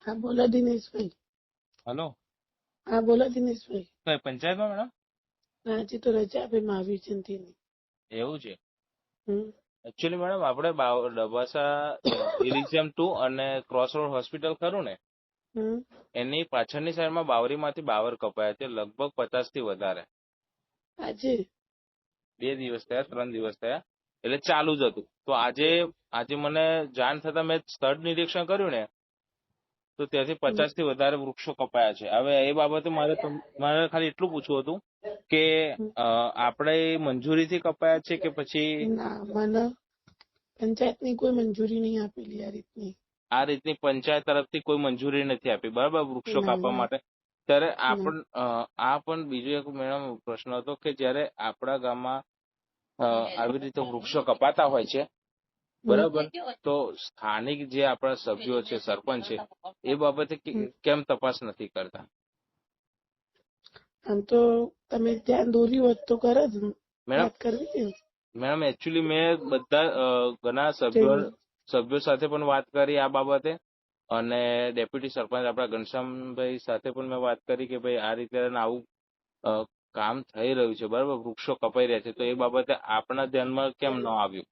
હા બોલો દિનેશભાઈ. હલો, હા બોલો દિનેશભાઈ. કઈ પંચાયતમાં મેડમ? આજે તો રજા આપે મહાવીર જયંતિની. એવું છે. હમ એકચ્યુઅલી મેડમ આપણે ડબાસા ઇલિઝિયમ 2 અને ક્રોસ રોડ હોસ્પિટલ ખરું ને, હમ એની પાછળની સાઈડમાં બાવરીમાંથી બાવર કપાયા છે, લગભગ 50 થી વધારે. આજે 2 દિવસ થયા, 3 દિવસ થયા, એટલે ચાલુ જ હતું. તો આજે મને જાણ થતા મેં સ્થળ નિરીક્ષણ કર્યું ને, તો ત્યાંથી 50 થી વધારે વૃક્ષો કપાયા છે. હવે એ બાબતે મારે ખાલી એટલું પૂછવું હતું કે આપણે મંજૂરીથી કપાયા છે કે પછી ના, મને પંચાયતની કોઈ મંજૂરી નહીં આપેલી આ રીતની. આ રીતની પંચાયત તરફથી કોઈ મંજૂરી નથી આપી, બરાબર, વૃક્ષો ના કાપવા ના માટે? ત્યારે ના. આ પણ બીજો એક મેડમ પ્રશ્ન હતો કે જ્યારે આપણા ગામમાં આવી રીતે વૃક્ષો કપાતા હોય છે, બરાબર, તો સ્થાનિક જે આપણા સભ્યો છે, સરપંચ છે, એ બાબતે કેમ તપાસ નથી કરતા? આમ તો તમે ધ્યાન દોર્યું હોત તો કરે જ મેડમ વાત કરવી હતી. મેડમ એકચ્યુઅલી મેં બધા ઘણા જઈને સભ્યો સાથે પણ વાત કરી આ બાબતે, અને ડેપ્યુટી સરપંચ આપણા ઘનશ્યામભાઈ સાથે પણ મેં વાત કરી કે ભાઈ આ રીતે આવું કામ થઈ રહ્યું છે, બરાબર, વૃક્ષો કપાઈ રહ્યા છે, તો એ બાબતે આપણા ધ્યાનમાં કેમ ન આવ્યું?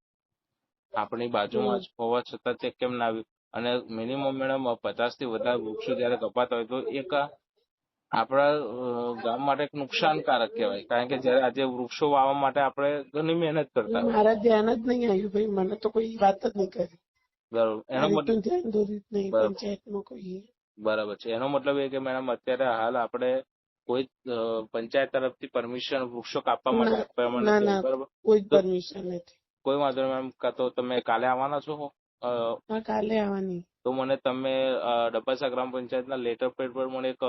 આપણી બાજુમાં જ હોવા છતાં તે કેમ ના આવ્યું? અને મિનિમમ મેડમ 50 થી વધારે વૃક્ષો જયારે કપાતા હોય તો એક આપણા ગામ માટે એક નુકસાનકારક કહેવાય, કારણ કે જયારે આજે વૃક્ષો વાવવા માટે આપણે ઘણી મહેનત કરતા હોય. મારા ધ્યાન જ નહીં આવ્યું ભાઈ, મને તો કોઈ વાત જ નહીં કરી. બરાબર, આ એનો મતલબ રીતનું ધ્યાન દોર્યું જ નહીં પંચાયતમાં કોઈ. બરાબર છે. એનો મતલબ એ કે મેડમ અત્યારે હાલ આપણે કોઈ પંચાયત તરફથી પરમિશન વૃક્ષો કાપવા માટે આપવામાં ના નથી ના, આવી, બરાબર? કોઈ જ તો પરમિશન નથી. કોઈ વાંધો નહીં મેડમ, કાં તો તમે કાલે આવવાના છો? હા કાલે આવવાની. તો મને તમે ડબાસા ગ્રામ પંચાયતના લેટર પેડ પર મને એક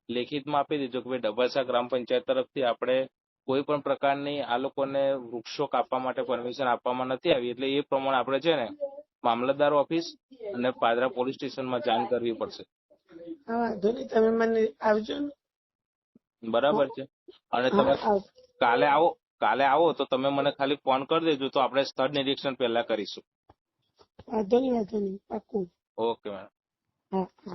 લેખિતમાં આપી દેજો કે ભાઈ ડબાસા ગ્રામ પંચાયત તરફથી આપણે કોઈ પણ પ્રકારની આ લોકોને વૃક્ષો કાપવા માટે પરમિશન આપવામાં નથી આવી, એટલે એ પ્રમાણે આપણે છે ને મામલતદાર ઓફિસ અને પાદરા પોલીસ સ્ટેશનમાં જાણ કરવી પડશે. હા વાંધો નહીં, તમે મને આવજો ને. બરાબર છે. અને તમે કાલે આવો તો તમે મને ખાલી ફોન કરી દેજો, તો આપણે સ્થળ નિરીક્ષણ પહેલા કરીશું. વાંધો નહીં પાક્કું. Okay madam. હા હા.